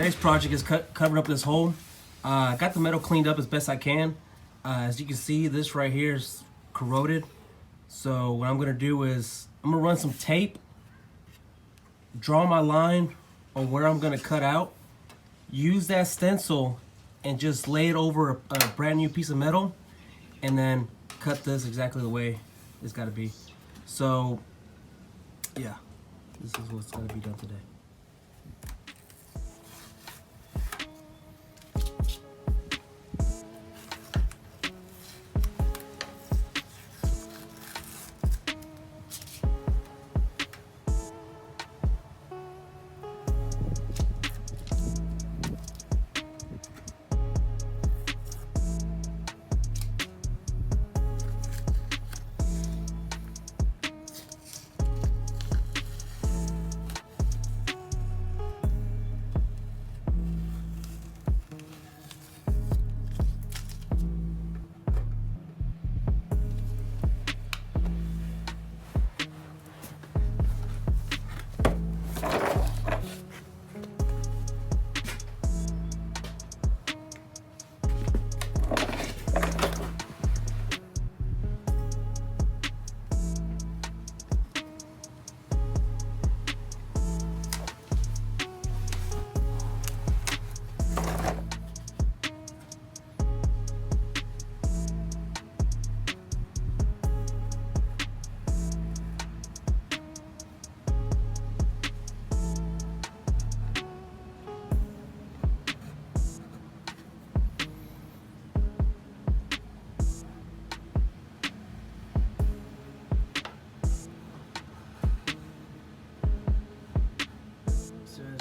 today's project is covering up this hole. I got the metal cleaned up as best I can. As you can see, this right here is corroded. So what I'm gonna do is I'm gonna run some tape, draw my line on where I'm gonna cut out, use that stencil and just lay it over a brand new piece of metal, and then cut this exactly the way it's gotta be. So yeah, this is what's gonna be done today.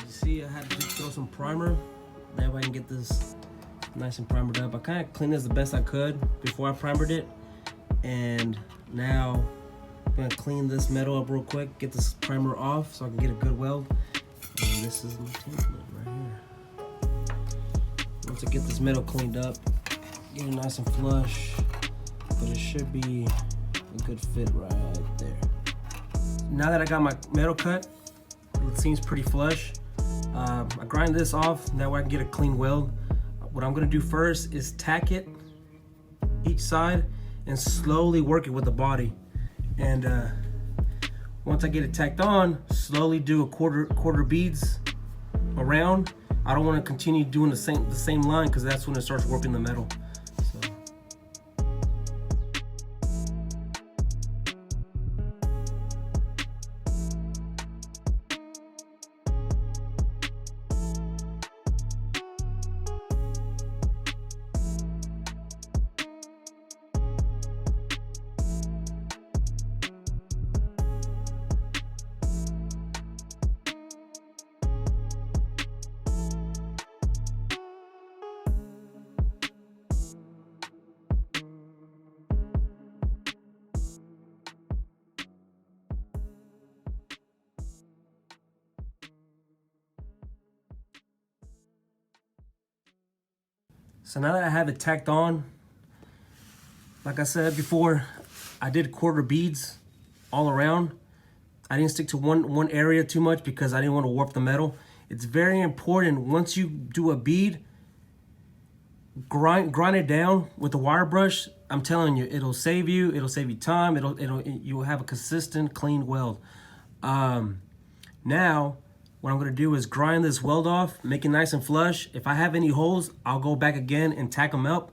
See, I had to throw some primer. That way I can get this nice and primered up. I kind of cleaned this the best I could before I primered it. And now I'm gonna clean this metal up real quick, get this primer off so I can get a good weld. And this is my template right here. Once I get this metal cleaned up, get it nice and flush, but it should be a good fit right there. Now that I got my metal cut, it seems pretty flush. I grind this off, that way I can get a clean weld. What I'm gonna do first is tack it each side and slowly work it with the body. And once I get it tacked on, slowly do a quarter beads around. I don't want to continue doing the same line because that's when it starts warping the metal. So now that I have it tacked on, like I said before, I did quarter beads all around. I didn't stick to one area too much because I didn't want to warp the metal. It's very important once you do a bead, grind it down with a wire brush. I'm telling you, it'll save you time. You'll have a consistent, clean weld. Now, what I'm gonna do is grind this weld off, make it nice and flush. If I have any holes, I'll go back again and tack them up.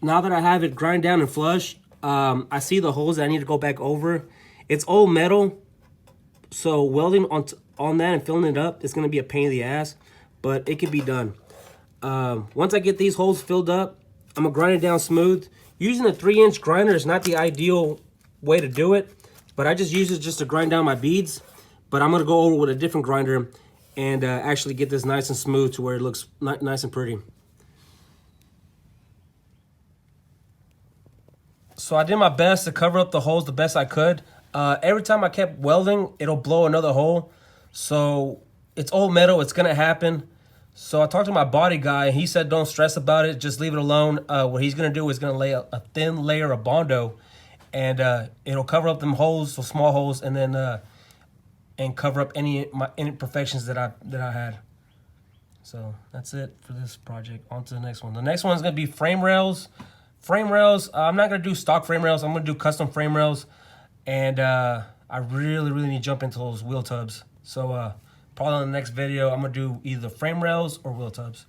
Now that I have it grind down and flush, I see the holes that I need to go back over. It's old metal, so welding on that and filling it up, it's gonna be a pain in the ass, but it can be done. Once I get these holes filled up, I'm gonna grind it down smooth. Using a 3-inch grinder is not the ideal way to do it, but I just use it just to grind down my beads. But I'm gonna go over with a different grinder and actually get this nice and smooth to where it looks nice and pretty. So I did my best to cover up the holes the best I could. Every time I kept welding, it'll blow another hole. So it's old metal, it's gonna happen. So I talked to my body guy, and he said don't stress about it, just leave it alone. What he's gonna do is gonna lay a thin layer of Bondo, and it'll cover up them holes, so small holes, and then and cover up any imperfections that I had. So that's it for this project. On to the next one. The next one is gonna be frame rails. Frame rails. I'm not gonna do stock frame rails. I'm gonna do custom frame rails, and I really need to jump into those wheel tubs. So probably in the next video, I'm gonna do either frame rails or wheel tubs.